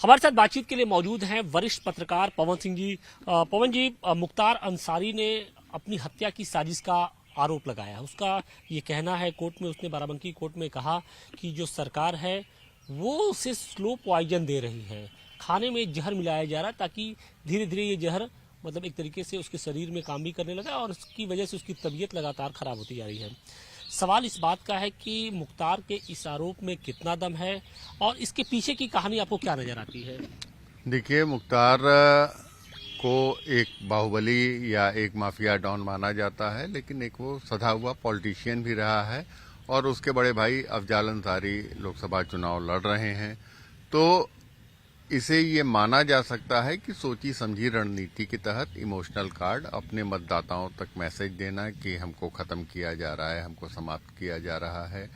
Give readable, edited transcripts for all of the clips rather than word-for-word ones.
हमारे साथ बातचीत के लिए मौजूद हैं वरिष्ठ पत्रकार पवन सिंह जी। पवन जी, मुख्तार अंसारी ने अपनी हत्या की साजिश का आरोप लगाया। उसका ये कहना है, कोर्ट में उसने बाराबंकी कोर्ट में कहा कि जो सरकार है वो उसे स्लो पॉइजन दे रही है, खाने में जहर मिलाया जा रहा है ताकि धीरे धीरे ये जहर मतलब एक तरीके से उसके शरीर में काम भी करने लगा और उसकी वजह से उसकी तबीयत लगातार खराब होती जा रही है। सवाल इस बात का है कि मुख्तार के इस आरोप में कितना दम है और इसके पीछे की कहानी आपको क्या नजर आती है? देखिए, मुख्तार को एक बाहुबली या एक माफिया डॉन माना जाता है, लेकिन एक वो सधा हुआ पॉलिटिशियन भी रहा है और उसके बड़े भाई अफजाल अंसारी लोकसभा चुनाव लड़ रहे हैं। तो इसे ये माना जा सकता है कि सोची समझी रणनीति के तहत इमोशनल कार्ड अपने मतदाताओं तक मैसेज देना कि हमको खत्म किया जा रहा है, हमको समाप्त किया जा रहा है।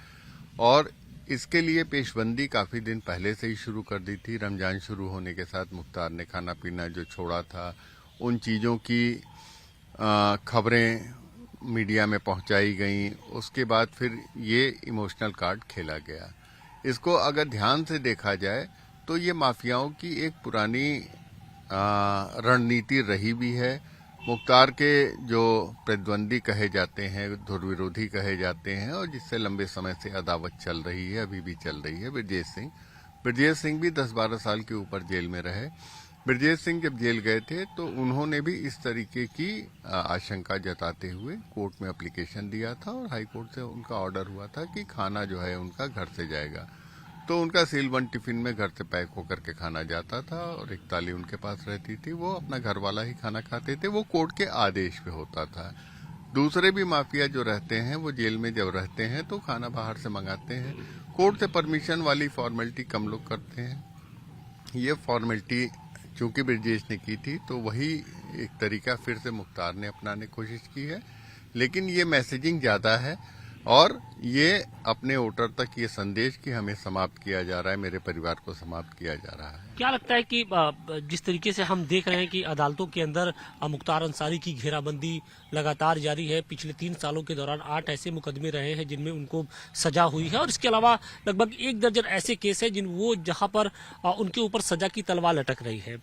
और इसके लिए पेशबंदी काफी दिन पहले से ही शुरू कर दी थी। रमजान शुरू होने के साथ मुख्तार ने खाना पीना जो छोड़ा था, उन चीजों की खबरें मीडिया में पहुंचाई गईं। उसके बाद फिर ये इमोशनल कार्ड खेला गया। इसको अगर ध्यान से देखा जाए तो ये माफियाओं की एक पुरानी रणनीति रही भी है। मुख्तार के जो प्रतिद्वंदी कहे जाते हैं, धुर विरोधी कहे जाते हैं और जिससे लंबे समय से अदावत चल रही है, अभी भी चल रही है, ब्रजेश सिंह भी 10-12 साल के ऊपर जेल में रहे। ब्रजेश सिंह जब जेल गए थे तो उन्होंने भी इस तरीके की आशंका जताते हुए कोर्ट में एप्लीकेशन दिया था और हाई कोर्ट से उनका ऑर्डर हुआ था कि खाना जो है उनका घर से जाएगा। तो उनका सीलबंद टिफिन में घर से पैक होकर के खाना जाता था और एक ताली उनके पास रहती थी, वो अपना घर वाला ही खाना खाते थे। वो कोर्ट के आदेश पे होता था। दूसरे भी माफिया जो रहते हैं वो जेल में जब रहते हैं तो खाना बाहर से मंगाते हैं। कोर्ट से परमिशन वाली फॉर्मेलिटी कम लोग करते हैं। ये फॉर्मेलिटी चूंकि ब्रजेश ने की थी तो वही एक तरीका फिर से मुख्तार ने अपनाने की कोशिश की है, लेकिन ये मैसेजिंग ज्यादा है और ये अपने वोटर तक ये संदेश कि हमें समाप्त किया जा रहा है, मेरे परिवार को समाप्त किया जा रहा है। क्या लगता है कि जिस तरीके से हम देख रहे हैं कि अदालतों के अंदर मुख्तार अंसारी की घेराबंदी लगातार जारी है, पिछले 3 सालों के दौरान 8 ऐसे मुकदमे रहे हैं जिनमें उनको सजा हुई है और इसके अलावा लगभग 1 दर्जन ऐसे केस है जहां पर उनके ऊपर सजा की तलवार लटक रही है।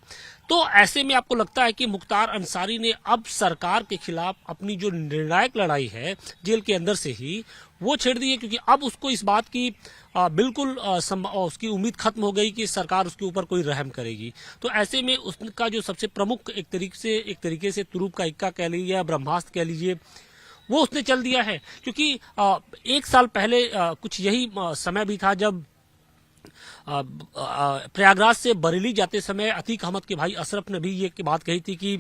तो ऐसे में आपको लगता है कि मुख्तार अंसारी ने अब सरकार के खिलाफ अपनी जो निर्णायक लड़ाई है जेल के अंदर से ही वो छेड़ दी है, क्योंकि अब उसको इस बात की बिल्कुल उसकी उम्मीद खत्म हो गई कि सरकार उसके ऊपर कोई रहम करेगी। तो ऐसे में उसका जो सबसे प्रमुख एक तरीके से तुरूप का इक्का कह लीजिए या ब्रह्मास्त्र कह लीजिए, वो उसने चल दिया है। क्योंकि 1 साल पहले कुछ यही समय भी था जब प्रयागराज से बरेली जाते समय अतीक अहमद के भाई अशरफ ने भी ये बात कही थी कि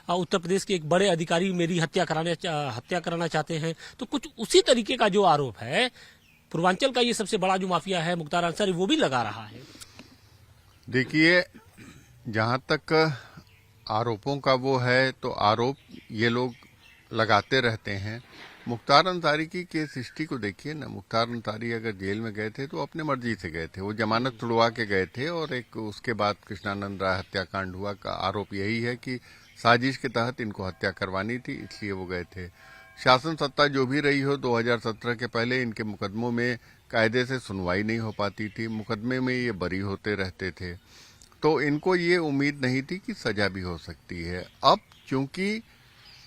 उत्तर प्रदेश के एक बड़े अधिकारी मेरी हत्या कराना चाहते हैं। तो कुछ उसी तरीके का जो आरोप है, पूर्वांचल का ये सबसे बड़ा जो माफिया है मुख्तार अंसारी, वो भी लगा रहा है। देखिए, जहां तक आरोपों का वो है तो आरोप ये लोग लगाते रहते हैं। मुख्तार अंसारी की केस हिस्ट्री को देखिए ना। मुख्तार अंसारी अगर जेल में गए थे तो अपने मर्जी से गए थे, वो जमानत तुड़वा के गए थे और एक उसके बाद कृष्णानंद राय हत्याकांड हुआ का आरोप यही है कि साजिश के तहत इनको हत्या करवानी थी, इसलिए वो गए थे। शासन सत्ता जो भी रही हो, 2017 के पहले इनके मुकदमों में कायदे से सुनवाई नहीं हो पाती थी, मुकदमे में ये बरी होते रहते थे, तो इनको ये उम्मीद नहीं थी कि सजा भी हो सकती है। अब चूंकि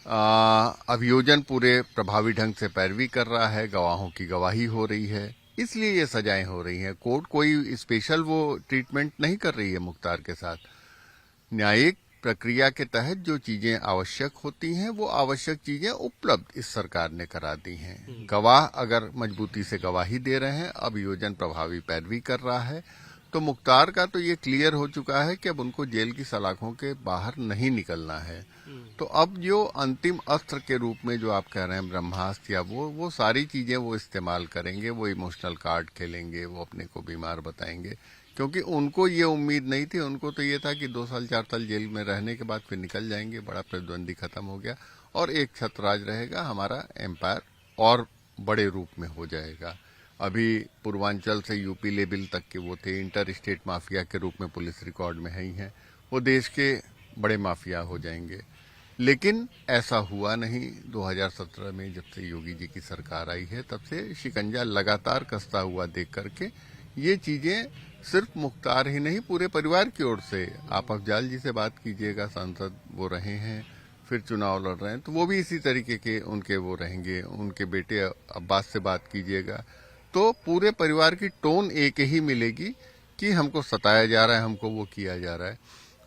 अभियोजन पूरे प्रभावी ढंग से पैरवी कर रहा है, गवाहों की गवाही हो रही है, इसलिए ये सजाएं हो रही हैं। कोर्ट कोई स्पेशल वो ट्रीटमेंट नहीं कर रही है मुख्तार के साथ। न्यायिक प्रक्रिया के तहत जो चीजें आवश्यक होती हैं वो आवश्यक चीजें उपलब्ध इस सरकार ने करा दी हैं। गवाह अगर मजबूती से गवाही दे रहे हैं, अभियोजन प्रभावी पैरवी कर रहा है, तो मुख्तार का तो ये क्लियर हो चुका है कि अब उनको जेल की सलाखों के बाहर नहीं निकलना है। तो अब जो अंतिम अस्त्र के रूप में जो आप कह रहे हैं ब्रह्मास्त्र या वो सारी चीजें वो इस्तेमाल करेंगे। वो इमोशनल कार्ड खेलेंगे, वो अपने को बीमार बताएंगे, क्योंकि उनको ये उम्मीद नहीं थी। उनको तो ये था कि 2 साल 4 साल जेल में रहने के बाद फिर निकल जाएंगे, बड़ा प्रतिद्वंदी खत्म हो गया और एक छत्रराज रहेगा, हमारा एम्पायर और बड़े रूप में हो जाएगा। अभी पूर्वांचल से यूपी लेवल तक के वो थे, इंटर स्टेट माफिया के रूप में पुलिस रिकॉर्ड में ही हैं, वो देश के बड़े माफिया हो जाएंगे। लेकिन ऐसा हुआ नहीं। 2017 में जब से योगी जी की सरकार आई है तब से शिकंजा लगातार कसता हुआ देख करके ये चीजें सिर्फ मुख्तार ही नहीं, पूरे परिवार की ओर से। आप अफजाल जी से बात कीजिएगा, सांसद वो रहे हैं, फिर चुनाव लड़ रहे हैं, तो वो भी इसी तरीके के उनके वो रहेंगे। उनके बेटे अब्बास से बात कीजिएगा तो पूरे परिवार की टोन एक ही मिलेगी कि हमको सताया जा रहा है, हमको वो किया जा रहा है।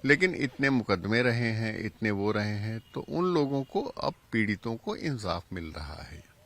लेकिन इतने मुकदमे रहे हैं, इतने वो रहे हैं, तो उन लोगों को अब पीड़ितों को इंसाफ मिल रहा है।